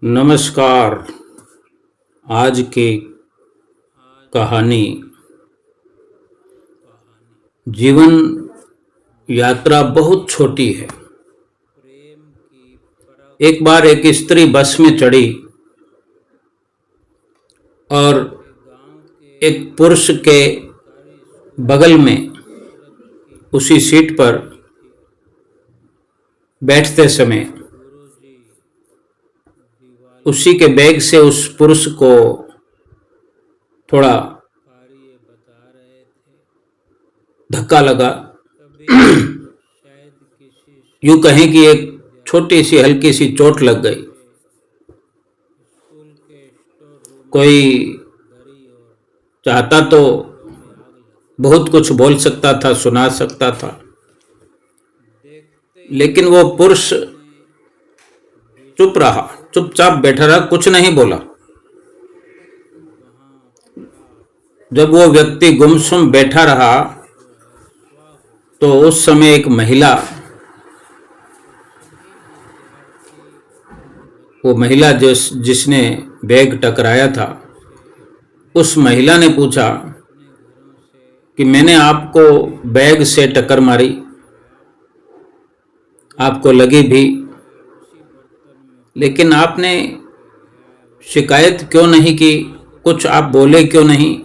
नमस्कार। आज की कहानी जीवन यात्रा बहुत छोटी है। एक बार एक स्त्री बस में चढ़ी और एक पुरुष के बगल में उसी सीट पर बैठते समय उसी के बैग से उस पुरुष को थोड़ा धक्का लगा। यूं कहें कि एक छोटी सी हल्की सी चोट लग गई। कोई चाहता तो बहुत कुछ बोल सकता था, सुना सकता था, लेकिन वो पुरुष चुप रहा, चुपचाप बैठा रहा, कुछ नहीं बोला। जब वो व्यक्ति गुमसुम बैठा रहा तो उस समय एक महिला, वो महिला जिसने बैग टकराया था, उस महिला ने पूछा कि मैंने आपको बैग से टक्कर मारी, आपको लगी भी, लेकिन आपने शिकायत क्यों नहीं की, कुछ आप बोले क्यों नहीं,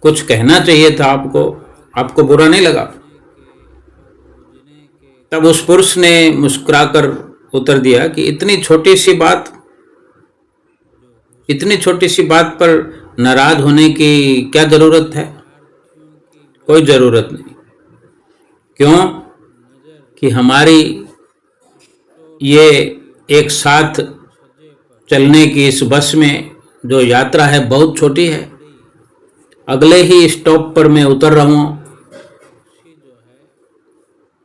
कुछ कहना चाहिए था आपको बुरा नहीं लगा। तब उस पुरुष ने मुस्कुराकर उत्तर दिया कि इतनी छोटी सी बात पर नाराज होने की क्या जरूरत है, कोई जरूरत नहीं। क्यों कि हमारी ये एक साथ चलने की इस बस में जो यात्रा है बहुत छोटी है। अगले ही स्टॉप पर मैं उतर रहा हूं,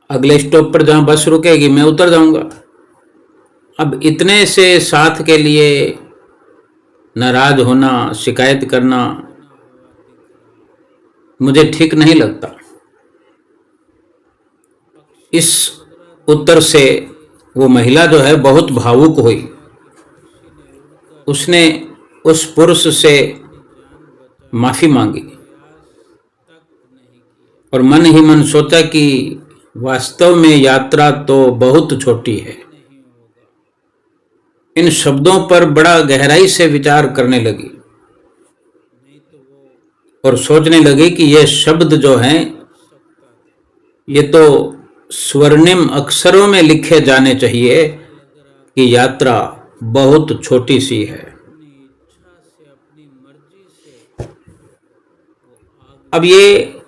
अगले स्टॉप पर जहां बस रुकेगी मैं उतर जाऊंगा। अब इतने से साथ के लिए नाराज होना, शिकायत करना मुझे ठीक नहीं लगता। इस उत्तर से वो महिला जो है बहुत भावुक हुई। उसने उस पुरुष से माफी मांगी और मन ही मन सोचा कि वास्तव में यात्रा तो बहुत छोटी है। इन शब्दों पर बड़ा गहराई से विचार करने लगी और सोचने लगी कि ये शब्द जो हैं ये तो स्वर्णिम अक्षरों में लिखे जाने चाहिए कि यात्रा बहुत छोटी सी है। अब ये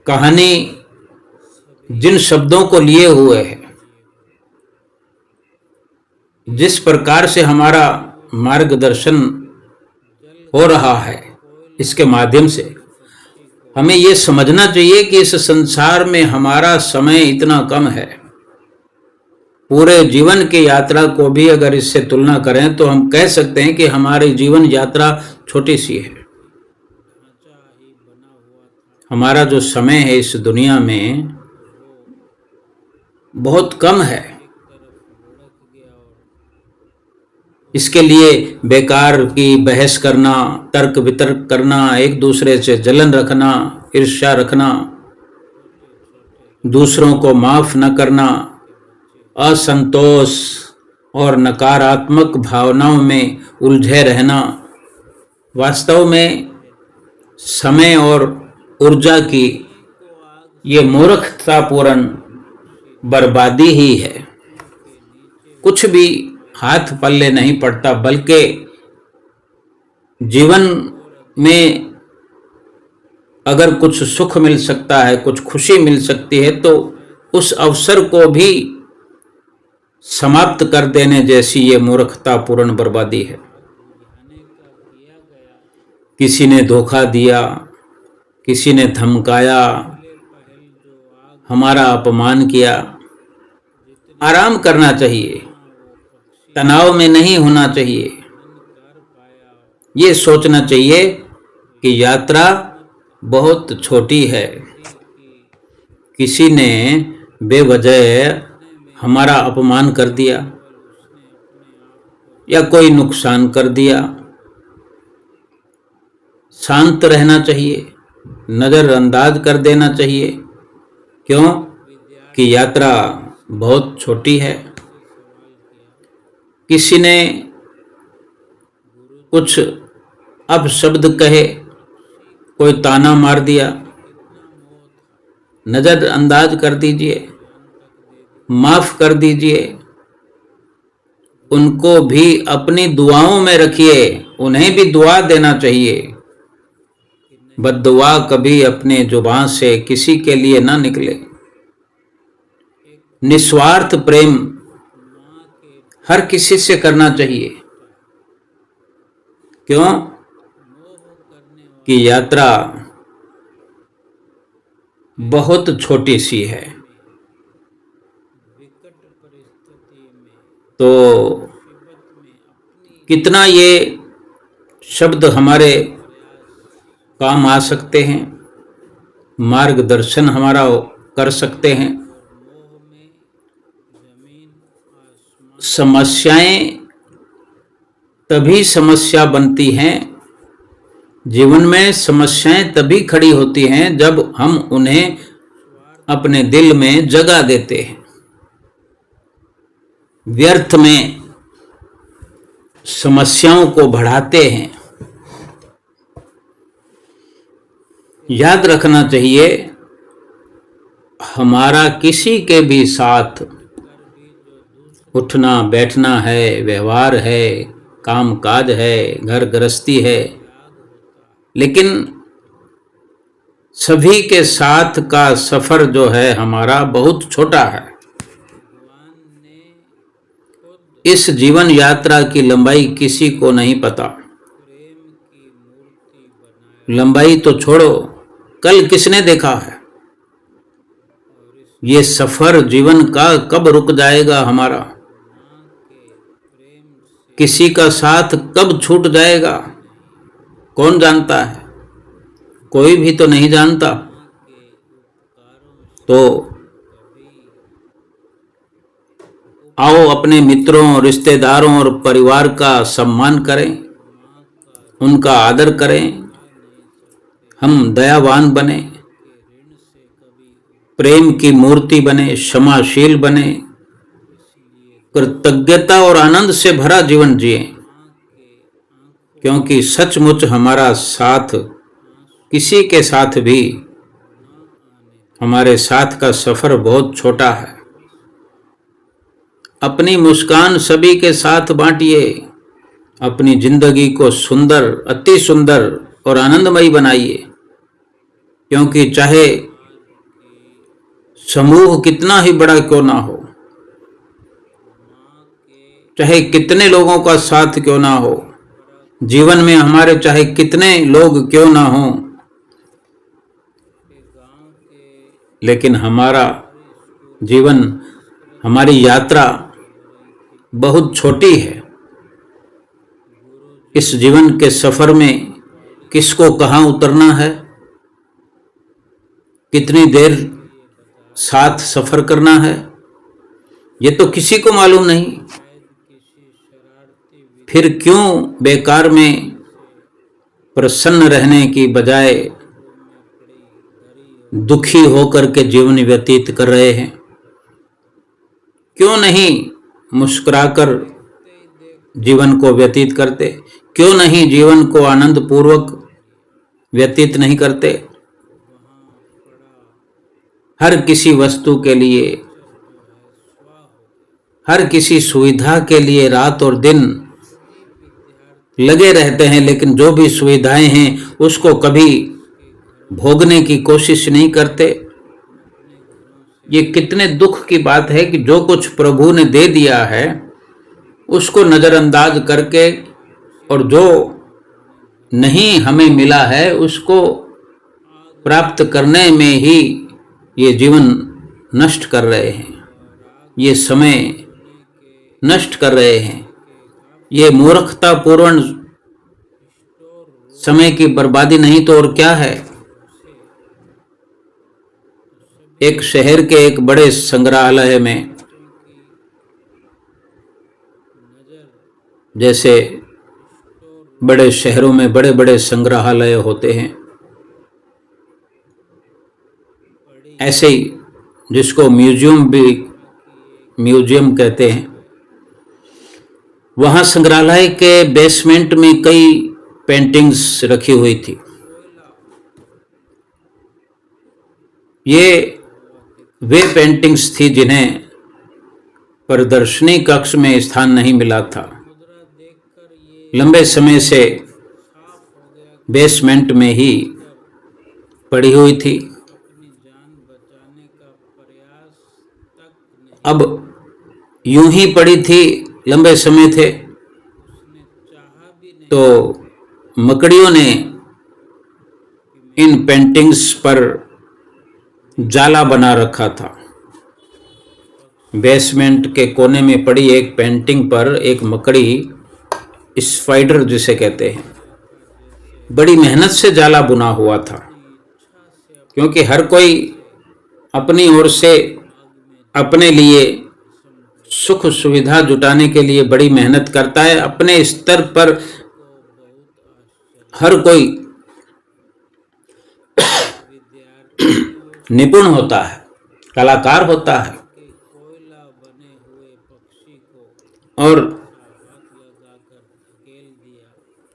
कहानी जिन शब्दों को लिए हुए है, जिस प्रकार से हमारा मार्गदर्शन हो रहा है, इसके माध्यम से हमें ये समझना चाहिए कि इस संसार में हमारा समय इतना कम है। पूरे जीवन की यात्रा को भी अगर इससे तुलना करें तो हम कह सकते हैं कि हमारी जीवन यात्रा छोटी सी है। हमारा जो समय है इस दुनिया में बहुत कम है। इसके लिए बेकार की बहस करना, तर्क वितर्क करना, एक दूसरे से जलन रखना, ईर्ष्या रखना, दूसरों को माफ न करना, असंतोष और नकारात्मक भावनाओं में उलझे रहना, वास्तव में समय और ऊर्जा की ये मूर्खतापूर्ण बर्बादी ही है। कुछ भी हाथ पल्ले नहीं पड़ता, बल्कि जीवन में अगर कुछ सुख मिल सकता है, कुछ खुशी मिल सकती है, तो उस अवसर को भी समाप्त कर देने जैसी ये मूर्खतापूर्ण बर्बादी है। किसी ने धोखा दिया, किसी ने धमकाया, हमारा अपमान किया, आराम करना चाहिए, तनाव में नहीं होना चाहिए। ये सोचना चाहिए कि यात्रा बहुत छोटी है। किसी ने बेवजह हमारा अपमान कर दिया या कोई नुकसान कर दिया, शांत रहना चाहिए, नजरअंदाज कर देना चाहिए। क्यों कि यात्रा बहुत छोटी है। किसी ने कुछ अपशब्द कहे, कोई ताना मार दिया, नजरअंदाज कर दीजिए, माफ कर दीजिए। उनको भी अपनी दुआओं में रखिए, उन्हें भी दुआ देना चाहिए। बद्दुआ कभी अपने जुबान से किसी के लिए ना निकले। निस्वार्थ प्रेम हर किसी से करना चाहिए। क्यों कि यात्रा बहुत छोटी सी है। तो कितना ये शब्द हमारे काम आ सकते हैं, मार्गदर्शन हमारा कर सकते हैं। समस्याएं तभी समस्या बनती हैं, जीवन में समस्याएं तभी खड़ी होती हैं जब हम उन्हें अपने दिल में जगा देते हैं, व्यर्थ में समस्याओं को बढ़ाते हैं। याद रखना चाहिए, हमारा किसी के भी साथ उठना बैठना है, व्यवहार है, काम काज है, घर गृहस्थी है, लेकिन सभी के साथ का सफर जो है हमारा बहुत छोटा है। इस जीवन यात्रा की लंबाई किसी को नहीं पता। लंबाई तो छोड़ो, कल किसने देखा है? ये सफर जीवन का कब रुक जाएगा हमारा? किसी का साथ कब छूट जाएगा? कौन जानता है? कोई भी तो नहीं जानता। तो आओ अपने मित्रों, रिश्तेदारों और परिवार का सम्मान करें, उनका आदर करें। हम दयावान बने, प्रेम की मूर्ति बने, क्षमाशील बने, कृतज्ञता और आनंद से भरा जीवन जिए। क्योंकि सचमुच हमारा साथ किसी के साथ भी, हमारे साथ का सफर बहुत छोटा है। अपनी मुस्कान सभी के साथ बांटिए, अपनी जिंदगी को सुंदर, अति सुंदर और आनंदमयी बनाइए। क्योंकि चाहे समूह कितना ही बड़ा क्यों ना हो, चाहे कितने लोगों का साथ क्यों ना हो, जीवन में हमारे चाहे कितने लोग क्यों ना हो, लेकिन हमारा जीवन, हमारी यात्रा बहुत छोटी है। इस जीवन के सफर में किसको कहाँ उतरना है, कितनी देर साथ सफर करना है, ये तो किसी को मालूम नहीं। फिर क्यों बेकार में प्रसन्न रहने की बजाय दुखी होकर के जीवन व्यतीत कर रहे हैं? क्यों नहीं मुस्कुराकर जीवन को व्यतीत करते? क्यों नहीं जीवन को आनंद पूर्वक व्यतीत नहीं करते? हर किसी वस्तु के लिए, हर किसी सुविधा के लिए रात और दिन लगे रहते हैं, लेकिन जो भी सुविधाएं हैं उसको कभी भोगने की कोशिश नहीं करते। ये कितने दुख की बात है कि जो कुछ प्रभु ने दे दिया है उसको नजरअंदाज करके, और जो नहीं हमें मिला है उसको प्राप्त करने में ही ये जीवन नष्ट कर रहे हैं, ये समय नष्ट कर रहे हैं। ये मूर्खतापूर्ण समय की बर्बादी नहीं तो और क्या है। एक शहर के एक बड़े संग्रहालय में जैसे बड़े शहरों में बड़े बड़े संग्रहालय होते हैं, ऐसे ही जिसको म्यूजियम कहते हैं, वहाँ संग्रहालय के बेसमेंट में कई पेंटिंग्स रखी हुई थी। ये वे पेंटिंग्स थी जिन्हें प्रदर्शनी कक्ष में स्थान नहीं मिला था। लंबे समय से बेसमेंट में ही पड़ी हुई थी। अब यूं ही पड़ी थी, लंबे समय थे, तो मकड़ियों ने इन पेंटिंग्स पर जाला बना रखा था। बेसमेंट के कोने में पड़ी एक पेंटिंग पर एक मकड़ी, स्पाइडर जिसे कहते हैं, बड़ी मेहनत से जाला बुना हुआ था। क्योंकि हर कोई अपनी ओर से अपने लिए सुख सुविधा जुटाने के लिए बड़ी मेहनत करता है। अपने स्तर पर हर कोई निपुण होता है, कलाकार होता है, और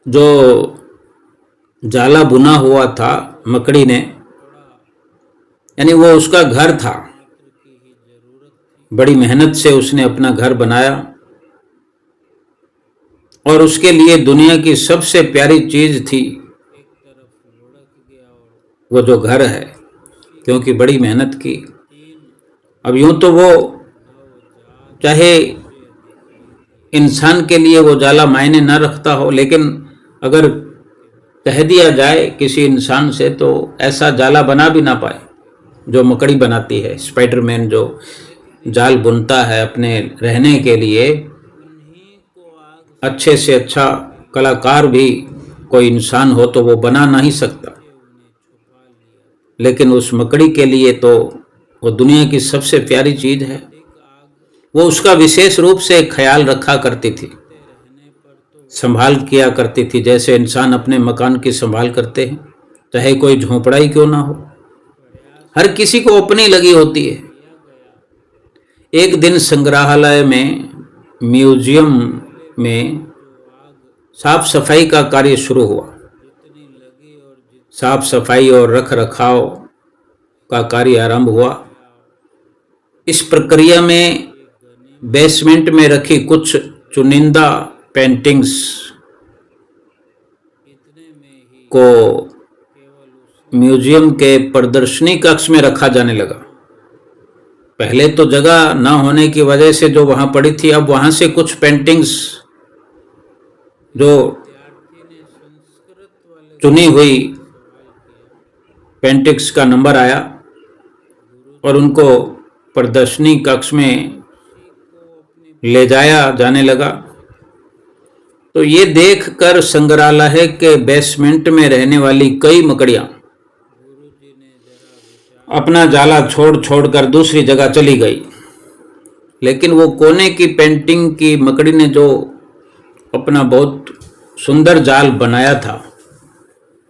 जो जाला बुना हुआ था मकड़ी ने, यानी वो उसका घर था। बड़ी मेहनत से उसने अपना घर बनाया और उसके लिए दुनिया की सबसे प्यारी चीज थी वो जो घर है, क्योंकि बड़ी मेहनत की। अब यूं तो वो चाहे इंसान के लिए वो जाला मायने न रखता हो, लेकिन अगर कह दिया जाए किसी इंसान से तो ऐसा जाला बना भी ना पाए जो मकड़ी बनाती है। स्पाइडरमैन जो जाल बुनता है अपने रहने के लिए, अच्छे से अच्छा कलाकार भी कोई इंसान हो तो वो बना नहीं सकता। लेकिन उस मकड़ी के लिए तो वो दुनिया की सबसे प्यारी चीज है। वो उसका विशेष रूप से ख्याल रखा करती थी, संभाल किया करती थी, जैसे इंसान अपने मकान की संभाल करते हैं, चाहे कोई झोंपड़ा ही क्यों ना हो। हर किसी को अपनी लगी होती है। एक दिन संग्रहालय में, म्यूजियम में साफ सफाई का कार्य शुरू हुआ। साफ सफाई और रख रखाव का कार्य आरंभ हुआ। इस प्रक्रिया में बेसमेंट में रखी कुछ चुनिंदा पेंटिंग्स को म्यूजियम के प्रदर्शनी कक्ष में रखा जाने लगा। पहले तो जगह न होने की वजह से जो वहां पड़ी थी, अब वहां से कुछ पेंटिंग्स जो चुनी हुई पेंटिंग्स का नंबर आया और उनको प्रदर्शनी कक्ष में ले जाया जाने लगा। तो ये देखकर संग्रहालय के बेसमेंट में रहने वाली कई मकड़ियां अपना जाला छोड़ छोड़कर दूसरी जगह चली गई। लेकिन वो कोने की पेंटिंग की मकड़ी ने जो अपना बहुत सुंदर जाल बनाया था,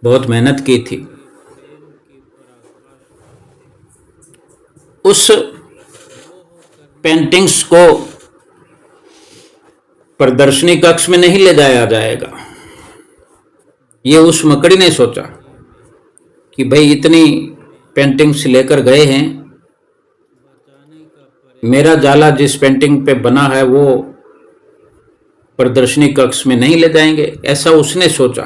बहुत मेहनत की थी, उस पेंटिंग्स को प्रदर्शनी कक्ष में नहीं ले जाया जाएगा। ये उस मकड़ी ने सोचा कि भाई इतनी पेंटिंग्स लेकर गए हैं, मेरा जाला जिस पेंटिंग पे बना है वो प्रदर्शनी कक्ष में नहीं ले जाएंगे, ऐसा उसने सोचा।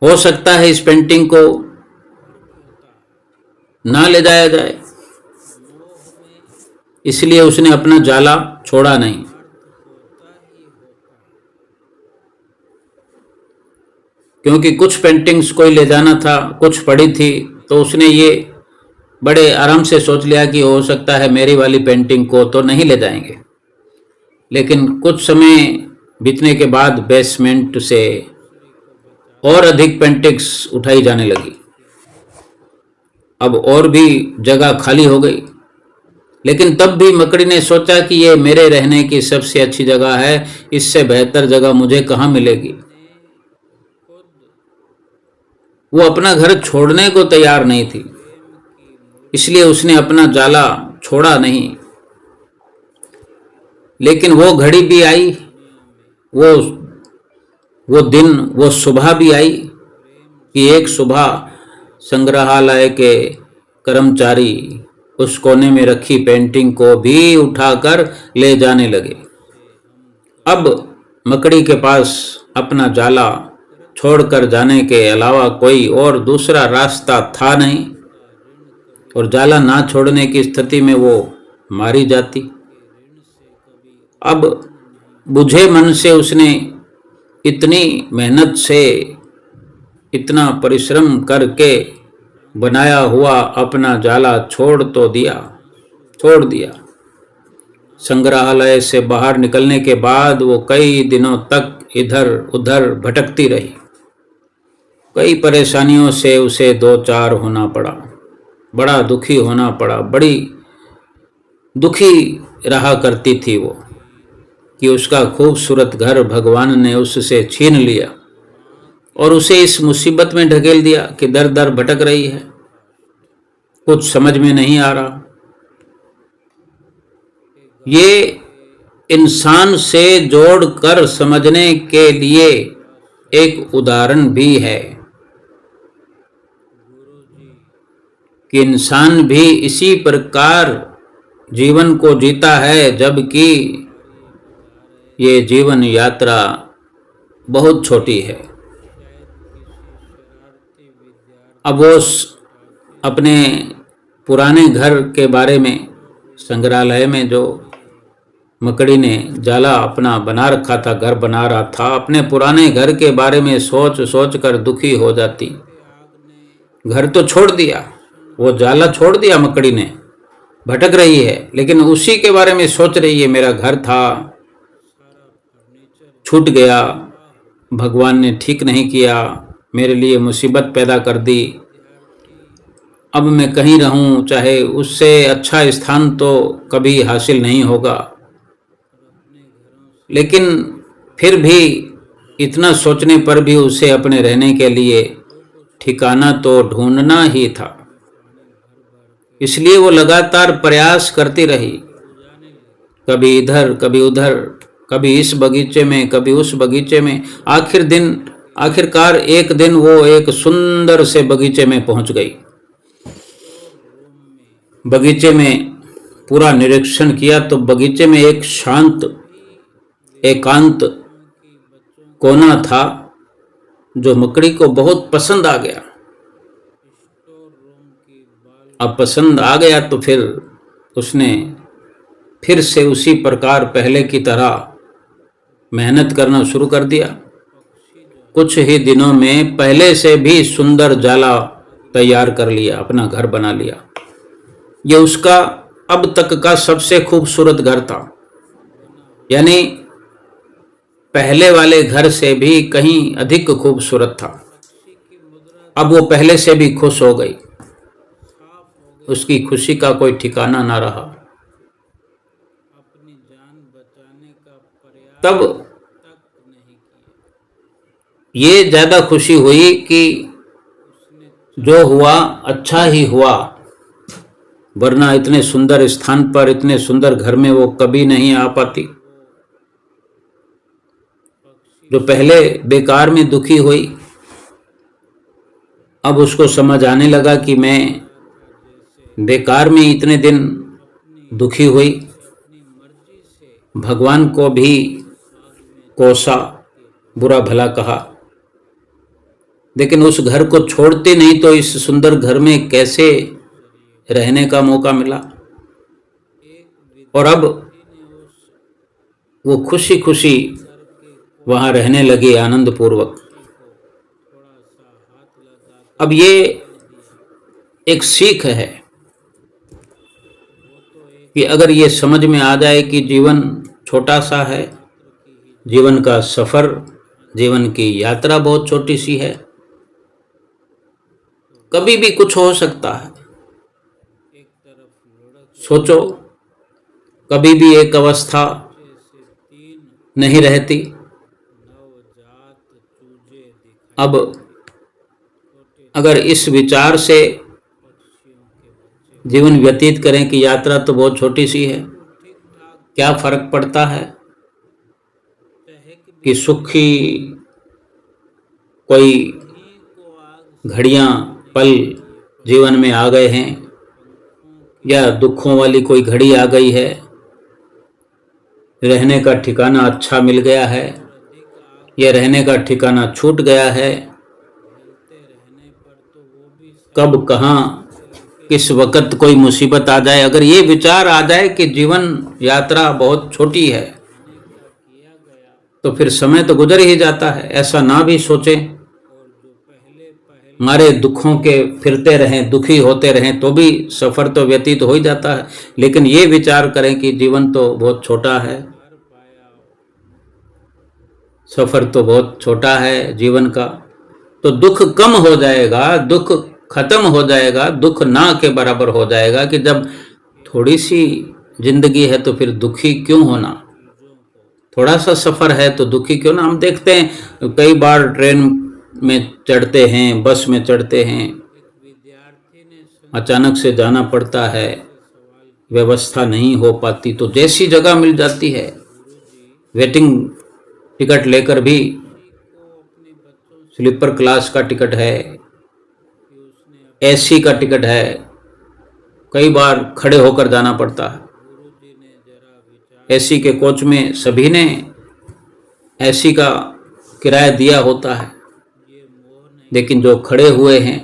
हो सकता है इस पेंटिंग को ना ले जाया जाए, इसलिए उसने अपना जाला छोड़ा नहीं। क्योंकि कुछ पेंटिंग्स कोई ले जाना था, कुछ पड़ी थी, तो उसने ये बड़े आराम से सोच लिया कि हो सकता है मेरी वाली पेंटिंग को तो नहीं ले जाएंगे। लेकिन कुछ समय बीतने के बाद बेसमेंट से और अधिक पेंटिंग्स उठाई जाने लगी। अब और भी जगह खाली हो गई, लेकिन तब भी मकड़ी ने सोचा कि ये मेरे रहने की सबसे अच्छी जगह है, इससे बेहतर जगह मुझे कहाँ मिलेगी। वो अपना घर छोड़ने को तैयार नहीं थी, इसलिए उसने अपना जाला छोड़ा नहीं। लेकिन वो घड़ी भी आई, वो दिन, वो सुबह भी आई कि एक सुबह संग्रहालय के कर्मचारी उस कोने में रखी पेंटिंग को भी उठाकर ले जाने लगे। अब मकड़ी के पास अपना जाला छोड़कर जाने के अलावा कोई और दूसरा रास्ता था नहीं, और जाला ना छोड़ने की स्थिति में वो मारी जाती। अब बुझे मन से उसने इतनी मेहनत से, इतना परिश्रम करके बनाया हुआ अपना जाला छोड़ दिया। संग्रहालय से बाहर निकलने के बाद वो कई दिनों तक इधर उधर भटकती रही। कई परेशानियों से उसे दो चार होना पड़ा, बड़ा दुखी होना पड़ा। बड़ी दुखी रहा करती थी वो कि उसका खूबसूरत घर भगवान ने उससे छीन लिया और उसे इस मुसीबत में ढकेल दिया कि दर दर भटक रही है, कुछ समझ में नहीं आ रहा। ये इंसान से जोड़कर समझने के लिए एक उदाहरण भी है कि इंसान भी इसी प्रकार जीवन को जीता है, जबकि ये जीवन यात्रा बहुत छोटी है। अब वो अपने पुराने घर के बारे में, संग्रहालय में जो मकड़ी ने जाला अपना बना रखा था, घर बना रहा था, अपने पुराने घर के बारे में सोच सोच कर दुखी हो जाती। घर तो छोड़ दिया, वो जाला छोड़ दिया मकड़ी ने, भटक रही है, लेकिन उसी के बारे में सोच रही है। मेरा घर था, छूट गया, भगवान ने ठीक नहीं किया, मेरे लिए मुसीबत पैदा कर दी। अब मैं कहीं रहूं, चाहे उससे अच्छा स्थान तो कभी हासिल नहीं होगा। लेकिन फिर भी इतना सोचने पर भी उसे अपने रहने के लिए ठिकाना तो ढूंढना ही था। इसलिए वो लगातार प्रयास करती रही, कभी इधर कभी उधर, कभी इस बगीचे में कभी उस बगीचे में। आखिरकार एक दिन वो एक सुंदर से बगीचे में पहुंच गई। बगीचे में पूरा निरीक्षण किया तो बगीचे में एक शांत एकांत कोना था जो मकड़ी को बहुत पसंद आ गया। अब पसंद आ गया तो फिर उसने फिर से उसी प्रकार पहले की तरह मेहनत करना शुरू कर दिया। कुछ ही दिनों में पहले से भी सुंदर जाला तैयार कर लिया, अपना घर बना लिया। ये उसका अब तक का सबसे खूबसूरत घर था, यानी पहले वाले घर से भी कहीं अधिक खूबसूरत था। अब वो पहले से भी खुश हो गई, उसकी खुशी का कोई ठिकाना ना रहा। तब ये ज्यादा खुशी हुई कि जो हुआ अच्छा ही हुआ, वरना इतने सुंदर स्थान पर, इतने सुंदर घर में वो कभी नहीं आ पाती। जो पहले बेकार में दुखी हुई, अब उसको समझ आने लगा कि मैं बेकार में इतने दिन दुखी हुई, भगवान को भी कोसा, बुरा भला कहा, लेकिन उस घर को छोड़ते नहीं तो इस सुंदर घर में कैसे रहने का मौका मिला। और अब वो खुशी खुशी वहां रहने लगी, आनंद पूर्वक। अब ये एक सीख है कि अगर ये समझ में आ जाए कि जीवन छोटा सा है, जीवन का सफर, जीवन की यात्रा बहुत छोटी सी है, कभी भी कुछ हो सकता है। सोचो कभी भी एक अवस्था नहीं रहती। अब अगर इस विचार से जीवन व्यतीत करें कि यात्रा तो बहुत छोटी सी है, क्या फर्क पड़ता है कि सुखी कोई घड़ियां पल जीवन में आ गए हैं या दुखों वाली कोई घड़ी आ गई है, रहने का ठिकाना अच्छा मिल गया है या रहने का ठिकाना छूट गया है, कब कहाँ किस वक्त कोई मुसीबत आ जाए, अगर ये विचार आ जाए कि जीवन यात्रा बहुत छोटी है तो फिर समय तो गुजर ही जाता है। ऐसा ना भी सोचें, हमारे दुखों के फिरते रहें, दुखी होते रहें तो भी सफ़र तो व्यतीत हो ही जाता है, लेकिन ये विचार करें कि जीवन तो बहुत छोटा है, सफ़र तो बहुत छोटा है जीवन का, तो दुख कम हो जाएगा, दुख खत्म हो जाएगा, दुख ना के बराबर हो जाएगा कि जब थोड़ी सी जिंदगी है तो फिर दुखी क्यों होना, थोड़ा सा सफ़र है तो दुखी क्यों ना। हम देखते हैं कई बार ट्रेन में चढ़ते हैं, बस में चढ़ते हैं, अचानक से जाना पड़ता है, व्यवस्था नहीं हो पाती तो जैसी जगह मिल जाती है, वेटिंग टिकट लेकर भी, स्लीपर क्लास का टिकट है, एसी का टिकट है, कई बार खड़े होकर जाना पड़ता है। एसी के कोच में सभी ने एसी का किराया दिया होता है, लेकिन जो खड़े हुए हैं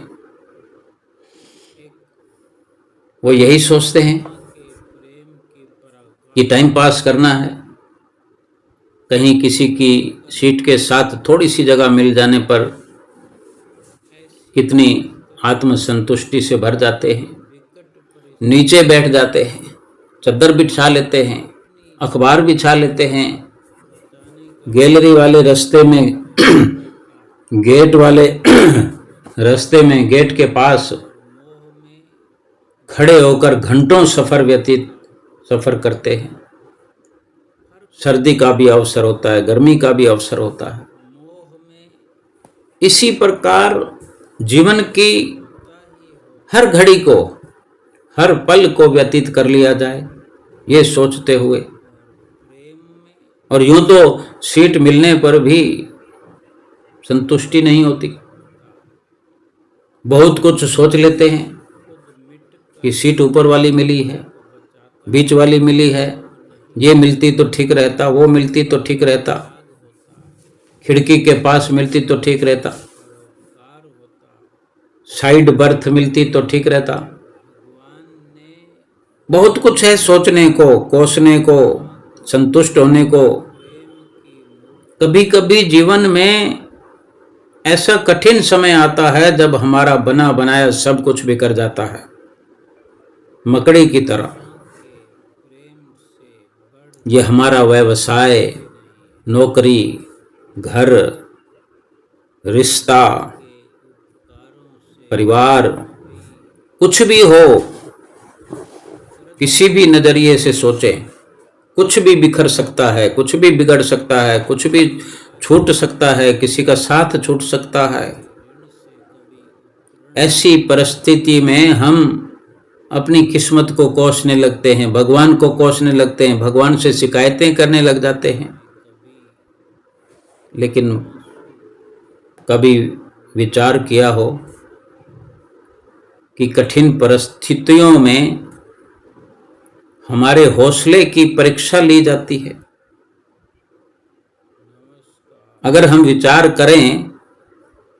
वो यही सोचते हैं कि टाइम पास करना है, कहीं किसी की सीट के साथ थोड़ी सी जगह मिल जाने पर कितनी आत्मसंतुष्टि से भर जाते हैं, नीचे बैठ जाते हैं, चादर बिछा लेते हैं, अखबार बिछा लेते हैं, गैलरी वाले रास्ते में गेट वाले रास्ते में गेट के पास खड़े होकर घंटों सफ़र करते हैं। सर्दी का भी अवसर होता है, गर्मी का भी अवसर होता है। इसी प्रकार जीवन की हर घड़ी को, हर पल को व्यतीत कर लिया जाए, ये सोचते हुए। और यूं तो सीट मिलने पर भी संतुष्टि नहीं होती, बहुत कुछ सोच लेते हैं कि सीट ऊपर वाली मिली है, बीच वाली मिली है, ये मिलती तो ठीक रहता, वो मिलती तो ठीक रहता, खिड़की के पास मिलती तो ठीक रहता, साइड बर्थ मिलती तो ठीक रहता। बहुत कुछ है सोचने को, कोसने को, संतुष्ट होने को। कभी कभी जीवन में ऐसा कठिन समय आता है जब हमारा बना बनाया सब कुछ बिखर जाता है, मकड़ी की तरह। ये हमारा व्यवसाय, नौकरी, घर, रिश्ता, परिवार, कुछ भी हो, किसी भी नजरिए से सोचें, कुछ भी बिखर सकता है, कुछ भी बिगड़ सकता है, कुछ भी छूट सकता है, किसी का साथ छूट सकता है। ऐसी परिस्थिति में हम अपनी किस्मत को कोसने लगते हैं, भगवान को कोसने लगते हैं, भगवान से शिकायतें करने लग जाते हैं। लेकिन कभी विचार किया हो कि कठिन परिस्थितियों में हमारे हौसले की परीक्षा ली जाती है। अगर हम विचार करें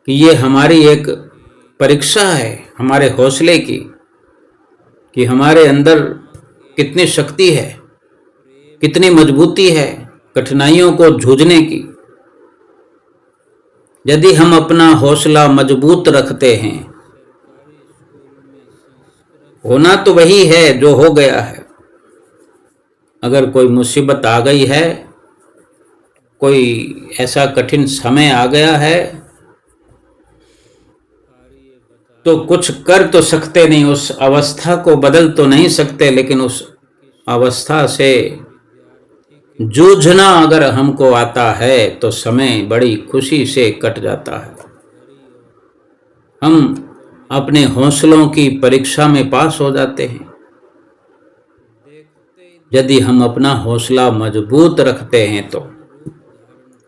कि ये हमारी एक परीक्षा है हमारे हौसले की, कि हमारे अंदर कितनी शक्ति है, कितनी मजबूती है कठिनाइयों को जूझने की। यदि हम अपना हौसला मजबूत रखते हैं, होना तो वही है जो हो गया है। अगर कोई मुसीबत आ गई है, कोई ऐसा कठिन समय आ गया है, तो कुछ कर तो सकते नहीं, उस अवस्था को बदल तो नहीं सकते, लेकिन उस अवस्था से जूझना अगर हमको आता है तो समय बड़ी खुशी से कट जाता है। हम अपने हौसलों की परीक्षा में पास हो जाते हैं यदि हम अपना हौसला मजबूत रखते हैं तो,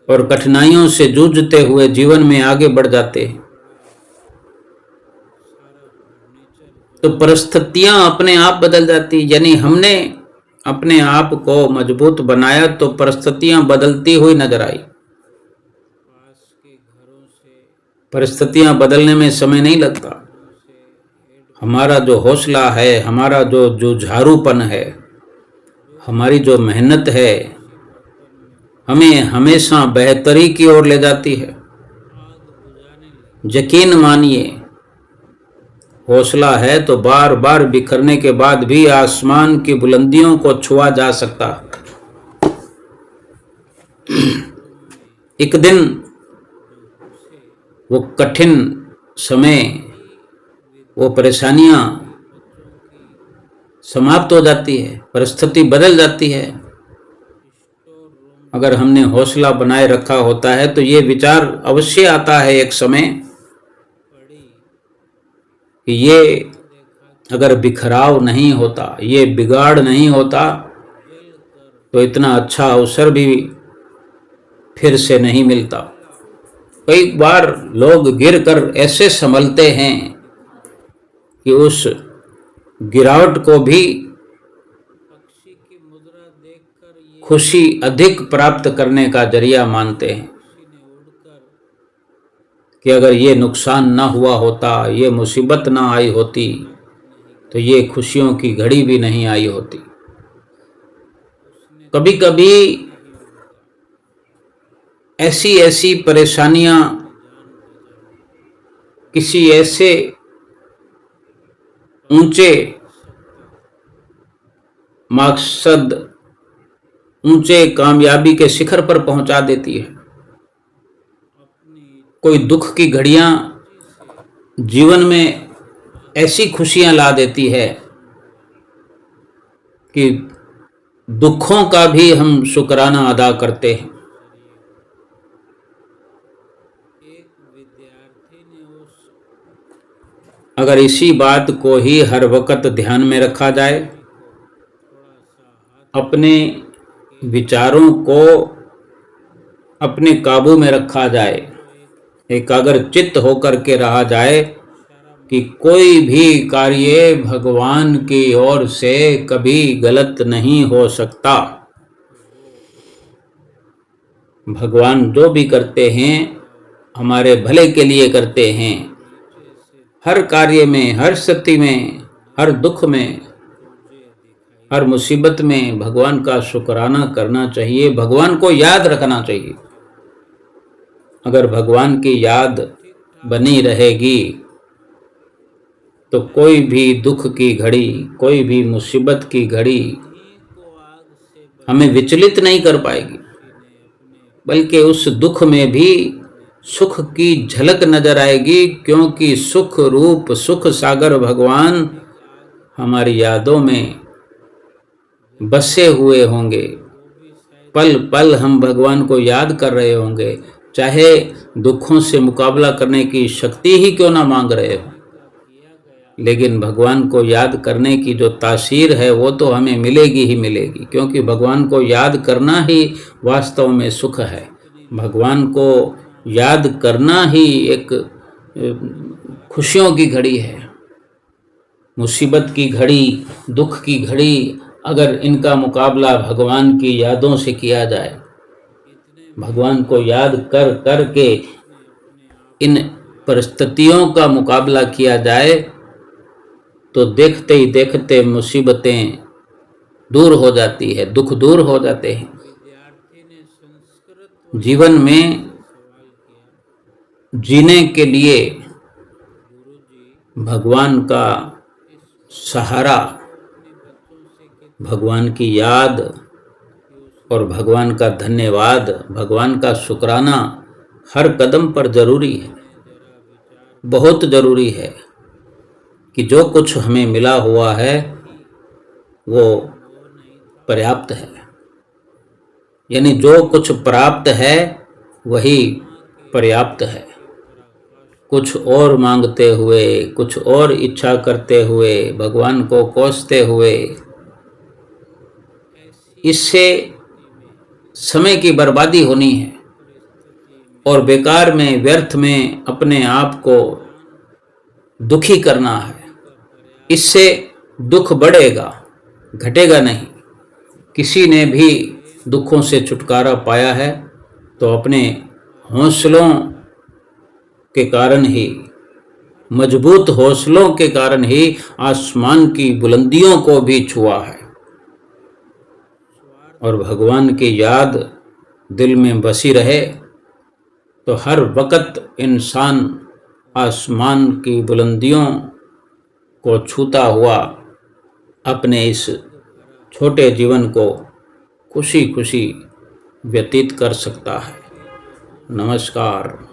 और कठिनाइयों से जूझते हुए जीवन में आगे बढ़ जाते हैं तो परिस्थितियां अपने आप बदल जाती। यानी हमने अपने आप को मजबूत बनाया तो परिस्थितियां बदलती हुई नजर आई। परिस्थितियां बदलने में समय नहीं लगता। हमारा जो हौसला है, हमारा जो जुझारूपन है, हमारी जो मेहनत है, हमें हमेशा बेहतरी की ओर ले जाती है। यकीन मानिए, हौसला है तो बार बार बिखरने के बाद भी आसमान की बुलंदियों को छुआ जा सकता। एक दिन वो कठिन समय, वो परेशानियां समाप्त हो जाती है, परिस्थिति बदल जाती है। अगर हमने हौसला बनाए रखा होता है तो ये विचार अवश्य आता है एक समय कि ये अगर बिखराव नहीं होता, ये बिगाड़ नहीं होता तो इतना अच्छा अवसर भी फिर से नहीं मिलता। कई बार लोग गिरकर ऐसे संभलते हैं कि उस गिरावट को भी खुशी अधिक प्राप्त करने का जरिया मानते हैं कि अगर ये नुकसान ना हुआ होता, ये मुसीबत ना आई होती तो ये खुशियों की घड़ी भी नहीं आई होती। कभी कभी ऐसी ऐसी परेशानियां किसी ऐसे ऊंचे मकसद, ऊंचे कामयाबी के शिखर पर पहुंचा देती है। कोई दुख की घड़ियां जीवन में ऐसी खुशियां ला देती है कि दुखों का भी हम शुक्राना अदा करते हैं। अगर इसी बात को ही हर वक्त ध्यान में रखा जाए, अपने विचारों को अपने काबू में रखा जाए, एकाग्रचित्त होकर के रहा जाए कि कोई भी कार्य भगवान की ओर से कभी गलत नहीं हो सकता। भगवान जो भी करते हैं हमारे भले के लिए करते हैं। हर कार्य में, हर स्थिति में, हर दुख में, हर मुसीबत में भगवान का शुक्राना करना चाहिए, भगवान को याद रखना चाहिए। अगर भगवान की याद बनी रहेगी तो कोई भी दुख की घड़ी, कोई भी मुसीबत की घड़ी हमें विचलित नहीं कर पाएगी, बल्कि उस दुख में भी सुख की झलक नजर आएगी, क्योंकि सुख रूप सुख सागर भगवान हमारी यादों में बसे हुए होंगे। पल पल हम भगवान को याद कर रहे होंगे, चाहे दुखों से मुकाबला करने की शक्ति ही क्यों ना मांग रहे हो, लेकिन भगवान को याद करने की जो तासीर है वो तो हमें मिलेगी ही मिलेगी, क्योंकि भगवान को याद करना ही वास्तव में सुख है। भगवान को याद करना ही एक खुशियों की घड़ी है। मुसीबत की घड़ी, दुख की घड़ी, अगर इनका मुकाबला भगवान की यादों से किया जाए, भगवान को याद कर कर के इन परिस्थितियों का मुकाबला किया जाए तो देखते ही देखते मुसीबतें दूर हो जाती है, दुख दूर हो जाते हैं। जीवन में जीने के लिए भगवान का सहारा, भगवान की याद और भगवान का धन्यवाद, भगवान का शुक्राना हर कदम पर जरूरी है। बहुत जरूरी है कि जो कुछ हमें मिला हुआ है वो पर्याप्त है। यानी जो कुछ प्राप्त है वही पर्याप्त है। कुछ और मांगते हुए, कुछ और इच्छा करते हुए, भगवान को कोसते हुए, इससे समय की बर्बादी होनी है और बेकार में, व्यर्थ में अपने आप को दुखी करना है। इससे दुख बढ़ेगा, घटेगा नहीं। किसी ने भी दुखों से छुटकारा पाया है तो अपने हौसलों के कारण ही, मजबूत हौसलों के कारण ही आसमान की बुलंदियों को भी छुआ है। और भगवान की याद दिल में बसी रहे तो हर वक्त इंसान आसमान की बुलंदियों को छूता हुआ अपने इस छोटे जीवन को खुशी खुशी व्यतीत कर सकता है। नमस्कार।